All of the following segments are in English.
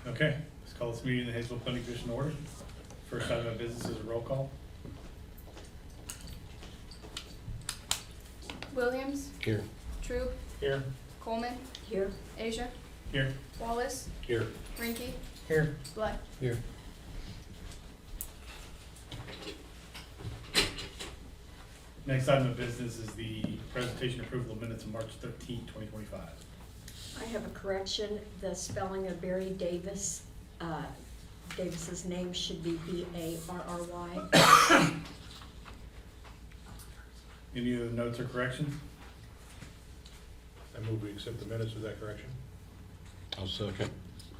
Okay, let's call this meeting in the Haysville Planning Commission to order. First item of business is a roll call. Williams, Here. Troop, Here. Coleman, Here. Asia, Here. Wallace, Here. Rinky, Here. Blood. Here. Next item of business is the presentation approval of minutes of March 13th, 2025. I have a correction. The spelling of Barry Davis, Davis's name should be B-A-R-R-Y. Any other notes or corrections? I move we accept the minutes with that correction. I'll second.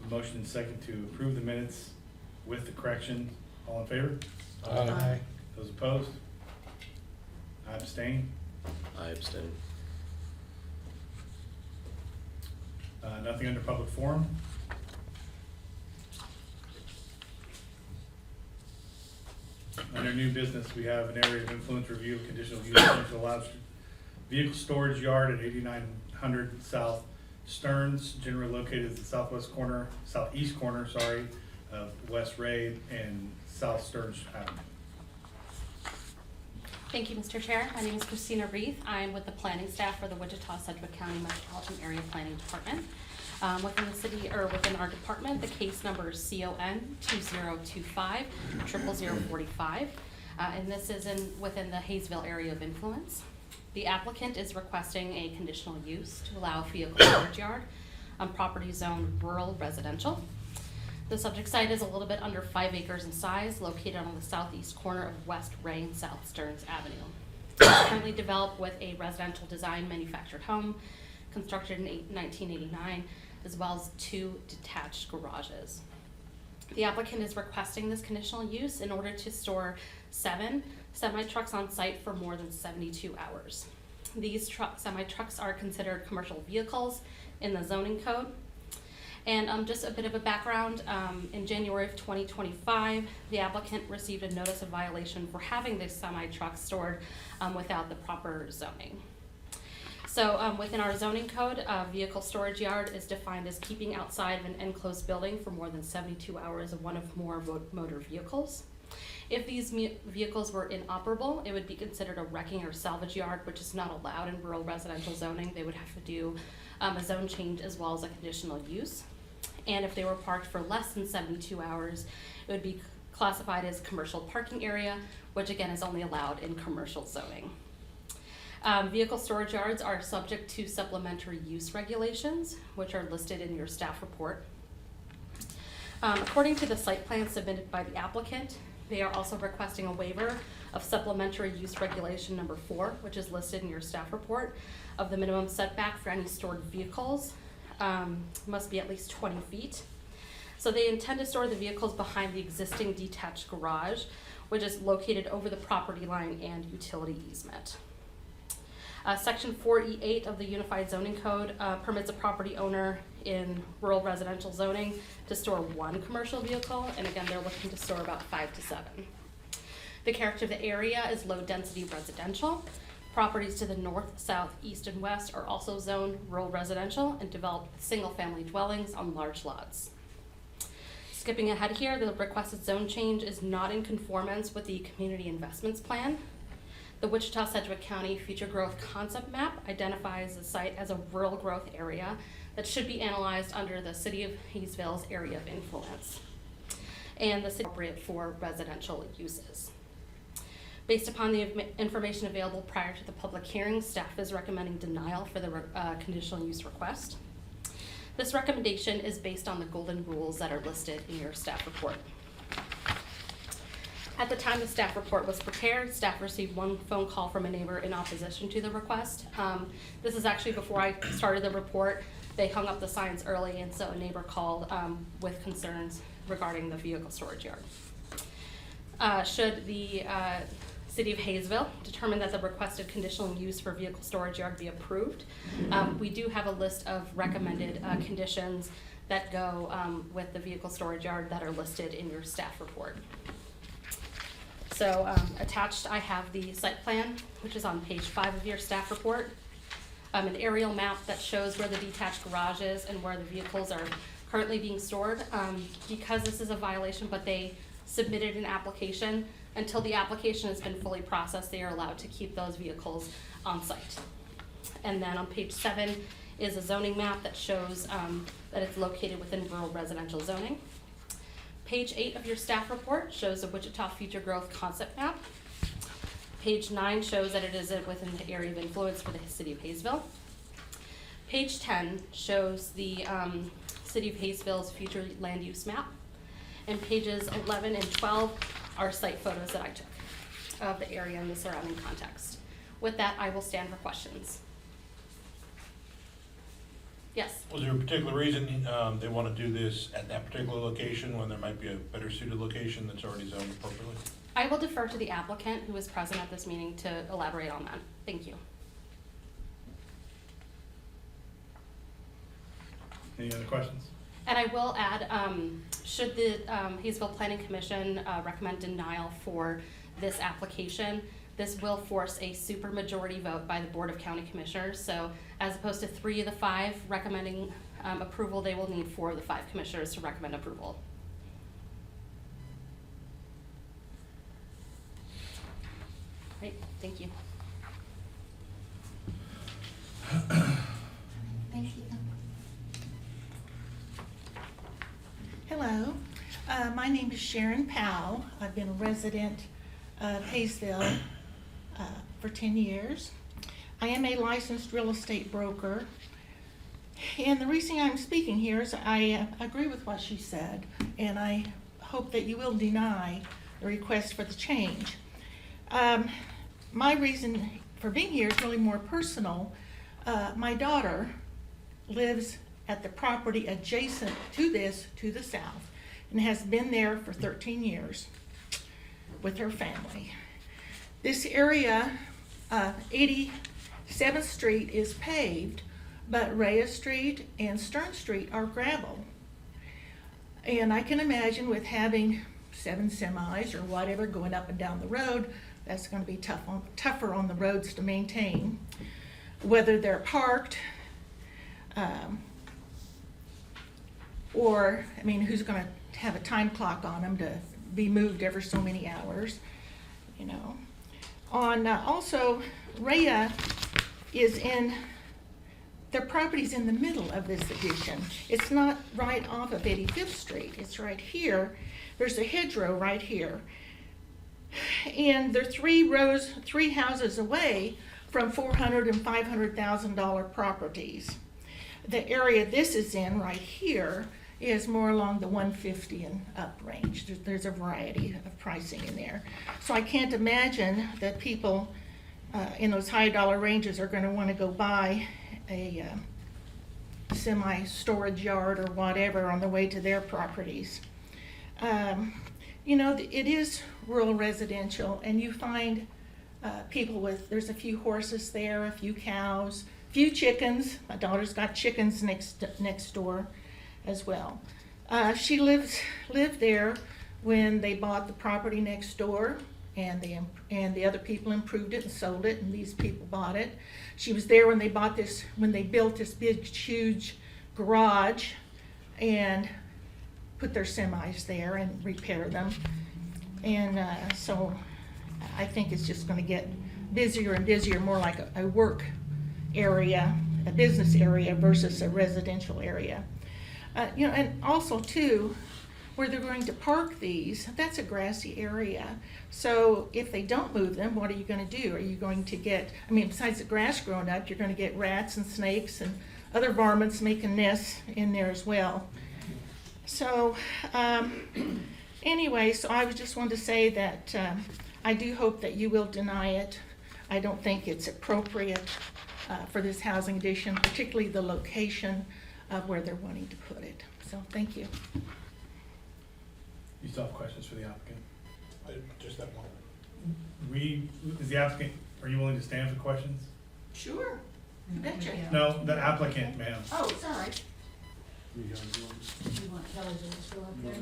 Motion and second to approve the minutes with the correction. All in favor? Aye. Those opposed? I abstain. I abstain. Nothing under public forum. Under new business, we have an area of influence review of conditional use to allow vehicle storage yard at 8900 South Stearns, generally located at the southeast corner, of West Ray and South Stearns Avenue. Thank you, Mr. Chair. My name is Christina Reith. I'm with the planning staff for the Wichita-Sedgwick County Metropolitan Area Planning Department. Within the city, or within our department, the case number is CON 2025-00045, and this is within the Haysville area of influence. The applicant is requesting a conditional use to allow a vehicle storage yard on property zoned rural residential. The subject site is a little bit under 5 acres in size, located on the southeast corner of West Ray and South Stearns Avenue. It's currently developed with a residential design manufactured home constructed in 1989, as well as 2 detached garages. The applicant is requesting this conditional use in order to store 7 semi-trucks on site for more than 72 hours. These semi-trucks are considered commercial vehicles in the zoning code. And just a bit of a background, in January of 2025, the applicant received a notice of violation for having this semi-truck stored without the proper zoning. So within our zoning code, a vehicle storage yard is defined as keeping outside of an enclosed building for more than 72 hours of one of more motor vehicles. If these vehicles were inoperable, it would be considered a wrecking or salvage yard, which is not allowed in rural residential zoning. They would have to do a zone change as well as a conditional use. And if they were parked for less than 72 hours, it would be classified as commercial parking area, which again is only allowed in commercial zoning. Vehicle storage yards are subject to supplementary use regulations, which are listed in your staff report. According to the site plan submitted by the applicant, they are also requesting a waiver of supplementary use regulation number 4, which is listed in your staff report, of the minimum setback for any stored vehicles must be at least 20 feet. So they intend to store the vehicles behind the existing detached garage, which is located over the property line and utility easement. Section 4E8 of the Unified Zoning Code permits a property owner in rural residential zoning to store 1 commercial vehicle, and again, they're looking to store about 5 to 7. The character of the area is low density residential. Properties to the north, south, east, and west are also zoned rural residential and developed single family dwellings on large lots. Skipping ahead here, the requested zone change is not in conformance with the community investments plan. The Wichita-Sedgwick County Future Growth Concept Map identifies the site as a rural growth area that should be analyzed under the City of Haysville's area of influence, and the city appropriate for residential uses. Based upon the information available prior to the public hearing, staff is recommending denial for the conditional use request. This recommendation is based on the golden rules that are listed in your staff report. At the time the staff report was prepared, staff received 1 phone call from a neighbor in opposition to the request. This is actually before I started the report. They hung up the signs early, and so a neighbor called with concerns regarding the vehicle storage yard. Should the City of Haysville determine that the requested conditional use for vehicle storage yard be approved, we do have a list of recommended conditions that go with the vehicle storage yard that are listed in your staff report. So attached, I have the site plan, which is on page 5 of your staff report. An aerial map that shows where the detached garage is and where the vehicles are currently being stored, because this is a violation, but they submitted an application. Until the application has been fully processed, they are allowed to keep those vehicles on site. And then on page 7 is a zoning map that shows that it's located within rural residential zoning. Page 8 of your staff report shows a Wichita future growth concept map. Page 9 shows that it is within the area of influence for the city of Haysville. Page 10 shows the city of Haysville's future land use map. And pages 11 and 12 are site photos that I took of the area and the surrounding context. With that, I will stand for questions. Yes? Was there a particular reason they want to do this at that particular location when there might be a better suited location that's already zoned appropriately? I will defer to the applicant who is present at this meeting to elaborate on that. Thank you. Any other questions? And I will add, should the Haysville Planning Commission recommend denial for this application, this will force a supermajority vote by the Board of County Commissioners. So as opposed to 3 of the 5 recommending approval, they will need 4 of the 5 commissioners to recommend approval. Great, thank you. Thank you. Hello, my name is Sharon Powell. I've been a resident of Haysville for 10 years. I am a licensed real estate broker. And the reason I'm speaking here is I agree with what she said, and I hope that you will deny the request for the change. My reason for being here is really more personal. My daughter lives at the property adjacent to this to the south and has been there for 13 years with her family. This area, 87th Street is paved, but Reyes Street and Stern Street are gravel. And I can imagine with having 7 semis or whatever going up and down the road, that's going to be tougher on the roads to maintain. Whether they're parked, or, I mean, who's going to have a time clock on them to be moved every so many hours, you know. Also, Rhea is in, their property's in the middle of this addition. It's not right off of 85th Street. It's right here. There's a hedgerow right here. And they're 3 houses away from $400,000 and $500,000 properties. The area this is in right here is more along the 150 and up range. There's a variety of pricing in there. So I can't imagine that people in those high dollar ranges are going to want to go buy a semi-storage yard or whatever on the way to their properties. You know, it is rural residential, and you find people with, there's a few horses there, a few cows, a few chickens. My daughter's got chickens next door as well. She lived there when they bought the property next door, and the other people improved it and sold it, and these people bought it. She was there when they built this big, huge garage and put their semis there and repair them. And so I think it's just going to get busier and busier, more like a work area, a business area versus a residential area. You know, and also too, where they're going to park these, that's a grassy area. So if they don't move them, what are you going to do? Are you going to get, I mean, besides the grass growing up, you're going to get rats and snakes and other varmints making nests in there as well. So anyway, so I just wanted to say that I do hope that you will deny it. I don't think it's appropriate for this housing addition, particularly the location of where they're wanting to put it. So thank you. You still have questions for the applicant? Just that one. Is the applicant, are you willing to stand for questions? Sure. Betcha. No, the applicant, ma'am. Oh, sorry. You want Kelly to just go up there?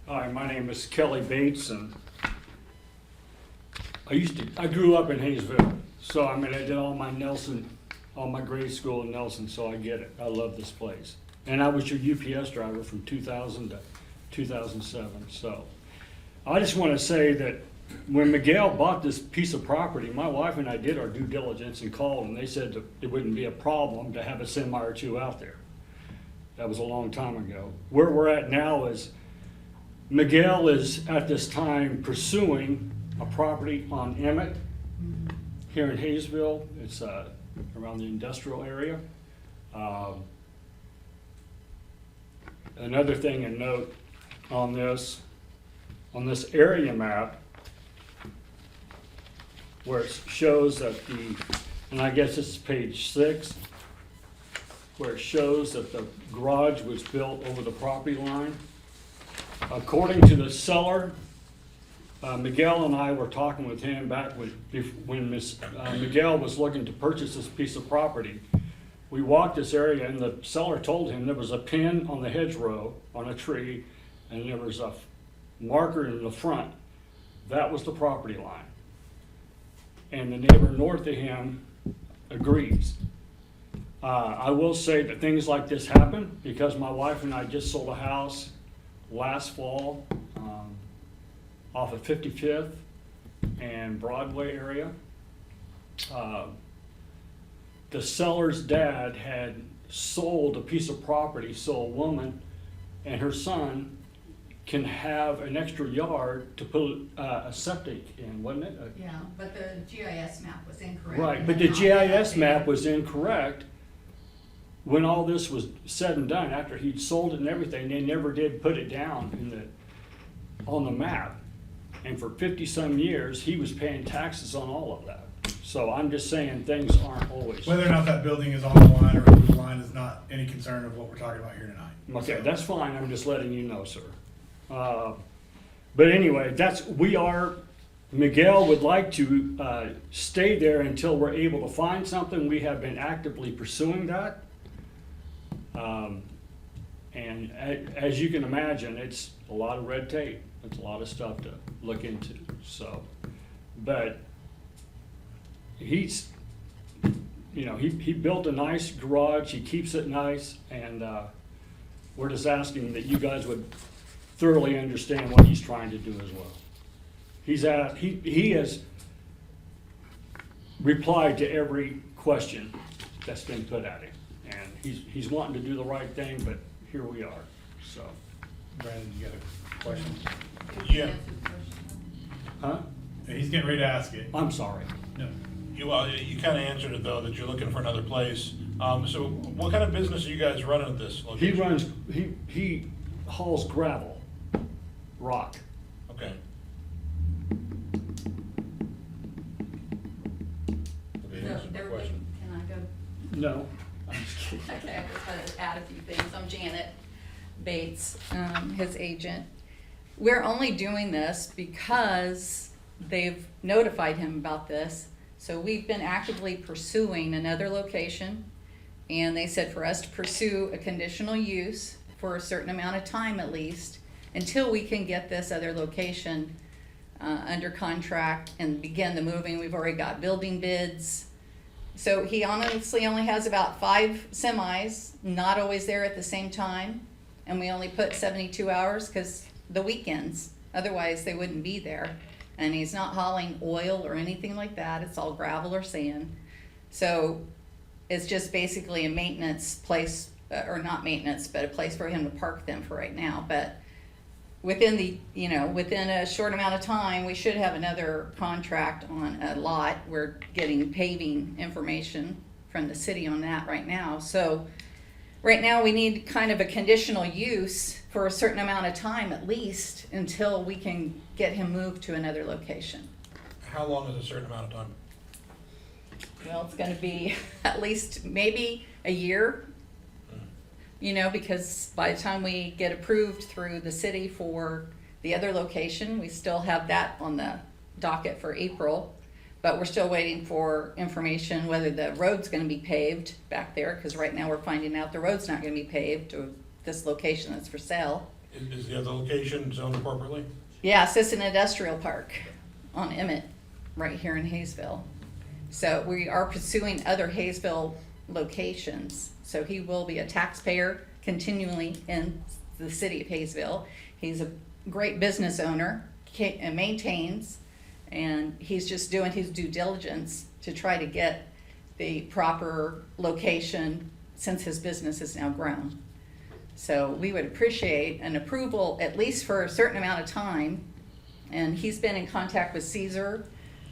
Hi, my name is Kelly Bates, and I grew up in Haysville, so I mean, I did all my Nelson all my grade school in Nelson, so I get it. I love this place. And I was your UPS driver from 2000 to 2007, so. I just want to say that when Miguel bought this piece of property, my wife and I did our due diligence and called, and they said that it wouldn't be a problem to have a semi or two out there. That was a long time ago. Where we're at now is Miguel is at this time pursuing a property on Emmett here in Haysville. It's around the industrial area. Another thing to note on this area map, where it shows that and I guess this is page 6, where it shows that the garage was built over the property line. According to the seller, Miguel and I were talking with him back when Miguel was looking to purchase this piece of property. We walked this area and the seller told him there was a pin on the hedgerow on a tree and there was a marker in the front. That was the property line. And the neighbor north of him agrees. I will say that things like this happen because my wife and I just sold a house last fall off of 55th and Broadway area. The seller's dad had sold a piece of property so a woman and her son can have an extra yard to put a septic in, wasn't it? Yeah, but the GIS map was incorrect. Right, but the GIS map was incorrect. When all this was said and done, after he'd sold it and everything, they never did put it down on the map. And for 50-some years, he was paying taxes on all of that. So I'm just saying things aren't always. Whether or not that building is on the line or over the line is not any concern of what we're talking about here tonight. Okay, that's fine, I'm just letting you know, sir. But anyway, Miguel would like to stay there until we're able to find something. We have been actively pursuing that. And as you can imagine, it's a lot of red tape. It's a lot of stuff to look into, so. But he built a nice garage, he keeps it nice, and we're just asking that you guys would thoroughly understand what he's trying to do as well. He has replied to every question that's been put at him, and he's wanting to do the right thing, but here we are, so. Brandon, you got a question? Yeah. Huh? Yeah, he's getting ready to ask it. I'm sorry. No. You kind of answered it though, that you're looking for another place. So what kind of business are you guys running at this location? He hauls gravel, rock. Okay. Okay, So answered my there question. can I go? No, I'm just kidding. Okay, I just wanted to add a few things. I'm Janet Bates, his agent. We're only doing this because they've notified him about this. So we've been actively pursuing another location, and they said for us to pursue a conditional use for a certain amount of time at least, until we can get this other location under contract and begin the moving. We've already got building bids. So he honestly only has about 5 semis, not always there at the same time. And we only put 72 hours because the weekends, otherwise they wouldn't be there. And he's not hauling oil or anything like that. It's all gravel or sand. So it's just basically a maintenance place, or not maintenance, but a place for him to park them for right now. But within within a short amount of time, we should have another contract on a lot. We're getting paving information from the city on that right now. So right now we need kind of a conditional use for a certain amount of time at least until we can get him moved to another location. How long is a certain amount of time? Well, it's gonna be at least maybe a year, because by the time we get approved through the city for the other location, we still have that on the docket for April. But we're still waiting for information whether the road's gonna be paved back there, because right now we're finding out the road's not gonna be paved to this location that's for sale. Is the other location zoned appropriately? Yeah, it's just an industrial park on Emmett, right here in Haysville. So we are pursuing other Haysville locations. So he will be a taxpayer continually in the city of Haysville. He's a great business owner and maintains, and he's just doing his due diligence to try to get the proper location since his business has now grown. So we would appreciate an approval at least for a certain amount of time. And he's been in contact with Caesar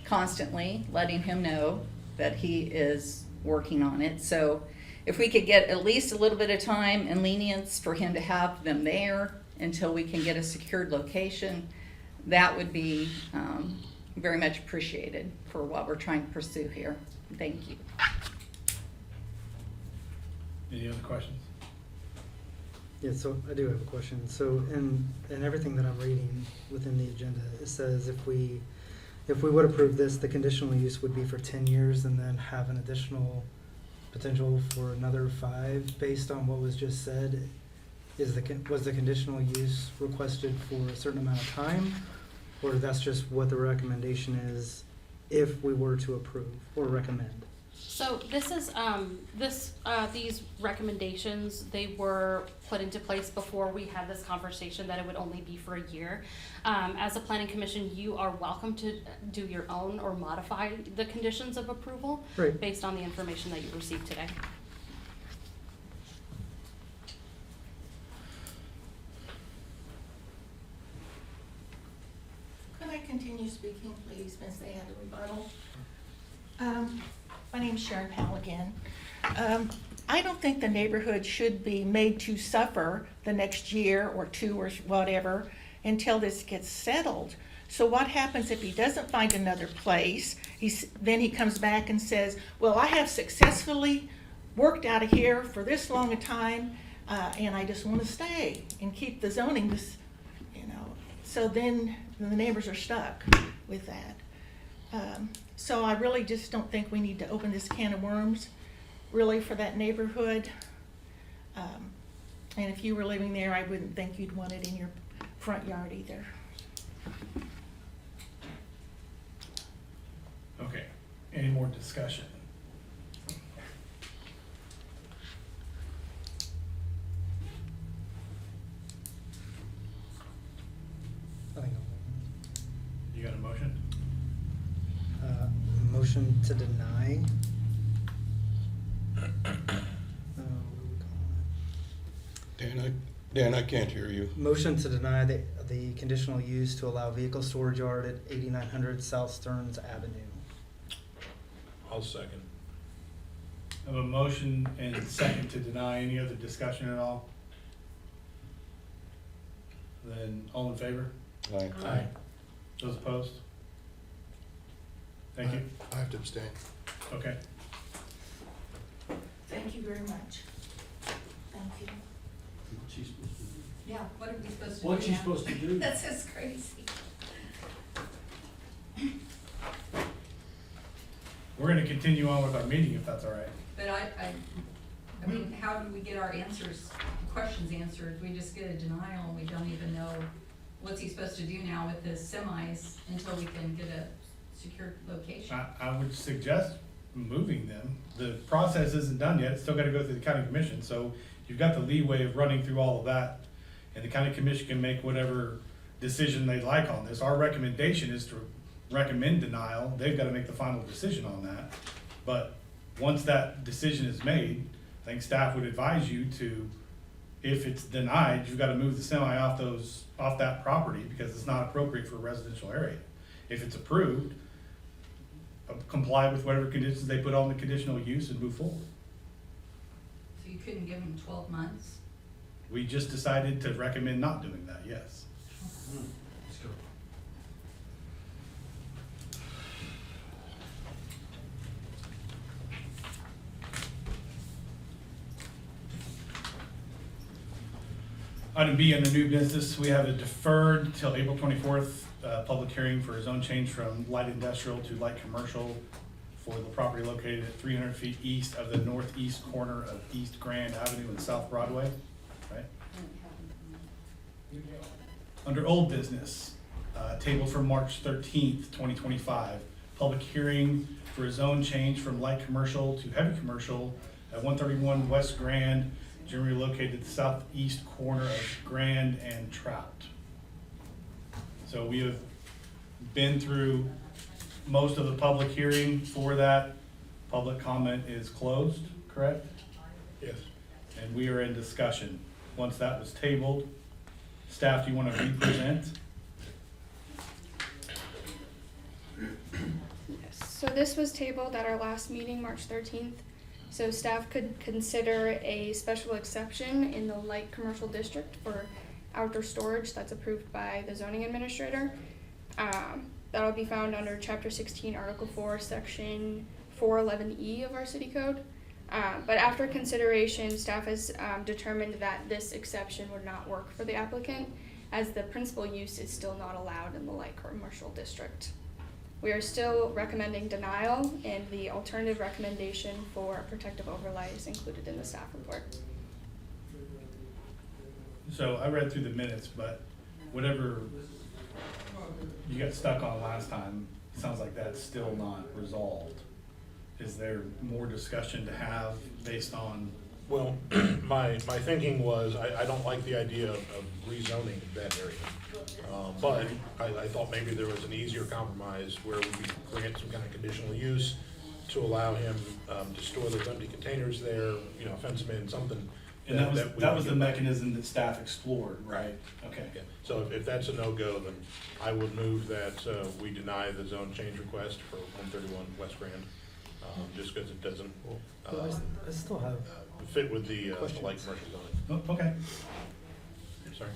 constantly, letting him know that he is working on it. So if we could get at least a little bit of time and lenience for him to have them there until we can get a secured location, that would be very much appreciated for what we're trying to pursue here. Thank you. Any other questions? Yeah, so I do have a question. So in everything that I'm reading within the agenda, it says if we would approve this, the conditional use would be for 10 years and then have an additional potential for another 5 based on what was just said. Was the conditional use requested for a certain amount of time, or that's just what the recommendation is if we were to approve or recommend? So this is, these recommendations, they were put into place before we had this conversation that it would only be for a year. As a planning commission, you are welcome to do your own or modify the conditions of approval Right. based on the information that you received today. Could I continue speaking, please, since they had a rebuttal? My name's Sharon Powell again. I don't think the neighborhood should be made to suffer the next year or 2 or whatever until this gets settled. So what happens if he doesn't find another place? Then he comes back and says, well, I have successfully worked out of here for this long a time, and I just want to stay and keep the zoning this, So then the neighbors are stuck with that. So I really just don't think we need to open this can of worms, really, for that neighborhood. And if you were living there, I wouldn't think you'd want it in your front yard either. Okay, any more discussion? I think You got a motion? motion to deny. What are we calling it? Dan, I can't hear you. Motion to deny the conditional use to allow vehicle storage yard at 8900 South Stearns Avenue. I'll second. I have a motion and a second to deny. Any other discussion at all? Then all in favor? Aye. Those opposed? Thank you. I have to abstain. Okay. Thank you very much. Thank you. Yeah, what are we supposed to do? What's she now? supposed to do? That's just crazy. We're gonna continue on with our meeting if that's all right. But I mean, how do we get our questions answered? We just get a denial and we don't even know what's he supposed to do now with his semis until we can get a secure location. I would suggest moving them. The process isn't done yet. It's still gotta go through the county commission, so you've got the leeway of running through all of that. And the county commission can make whatever decision they'd like on this. Our recommendation is to recommend denial. They've gotta make the final decision on that. But once that decision is made, I think staff would advise you to, if it's denied, you've gotta move the semi off that property because it's not appropriate for a residential area. If it's approved, comply with whatever conditions they put on the conditional use and move forward. So you couldn't give him 12 months? We just decided to recommend not doing that, yes. Let's go. Item B under new business, we have a deferred till April 24th, public hearing for a zone change from light industrial to light commercial for the property located at 300 feet east of the northeast corner of East Grand Avenue and South Broadway, right? Under old business, tabled from March 13th, 2025, public hearing for a zone change from light commercial to heavy commercial at 131 West Grand, generally located at the southeast corner of Grand and Trout. So we have been through most of the public hearing for that. Public comment is closed, correct? Yes. And we are in discussion. Once that was tabled, staff, do you want to re-present? So this was tabled at our last meeting, March 13th. So staff could consider a special exception in the light commercial district for outdoor storage that's approved by the zoning administrator. That'll be found under Chapter 16, Article 4, Section 411E of our city code. But after consideration, staff has determined that this exception would not work for the applicant, as the principal use is still not allowed in the light commercial district. We are still recommending denial, and the alternative recommendation for a protective overlay is included in the staff report. So I read through the minutes, but whatever you got stuck on last time, it sounds like that's still not resolved. Is there more discussion to have based on? Well, my thinking was, I don't like the idea of rezoning that area. But I thought maybe there was an easier compromise where we could grant some kind of conditional use to allow him to store those empty containers there, you know, fence them in, something. And that was we the could- mechanism that staff explored, right? Okay. Yeah. So if that's a no-go, then I would move that we deny the zone change request for 131 West Grand, just because it doesn't But I still have, fit with the light Questions? commercial zoning. Oh, okay. Sorry,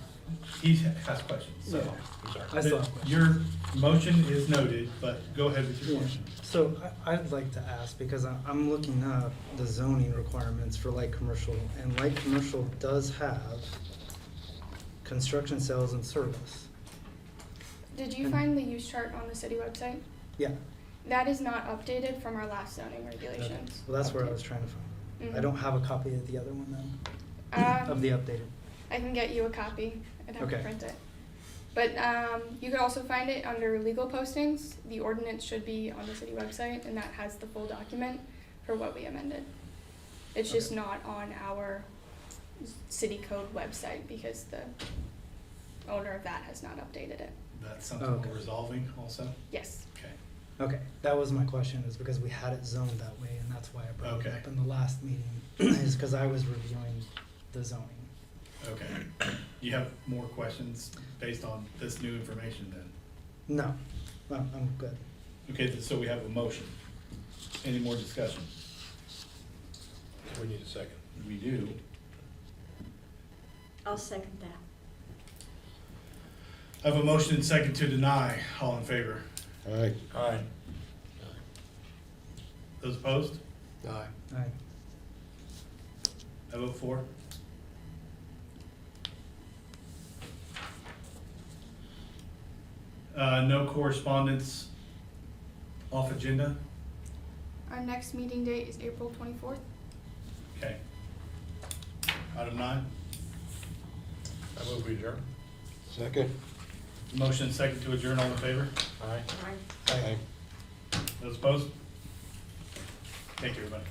He has questions, so. Yeah. I'm sorry. I still have questions. Your motion is noted, but go ahead with your Yeah. question. So I'd like to ask, because I'm looking up the zoning requirements for light commercial, and light commercial does have construction, sales, and service. Did you find the use chart on the city website? Yeah, That is not updated from our last zoning regulations. well, that's where I was trying to find. I Mhm. don't have a copy of the other one then, of the updated. I can get you a copy. I'd have to Okay. print it. But you can also find it under legal postings. The ordinance should be on the city website, and that has the full document for what we amended. It's just not on our city code website because the owner of that has not updated it. That's something Okay. we're resolving also? Yes. Okay. Okay, that was my question, is because we had it zoned that way, and that's why I brought it Okay. up in the last meeting, is because I was reviewing the zoning. Okay. You have more questions based on this new information then? No, I'm good. Okay, so we have a motion. Any more discussion? We need a second. We do. I'll second that. I have a motion and second to deny. All in favor? Aye. Aye. Those opposed? Aye. Aye. I vote for. No correspondence off agenda? Our next meeting date is April 24th. Okay. Item 9. I move we adjourn. Second? Motion and second to adjourn. All in favor? Aye. Aye. Aye. Those opposed? Thank you, everybody.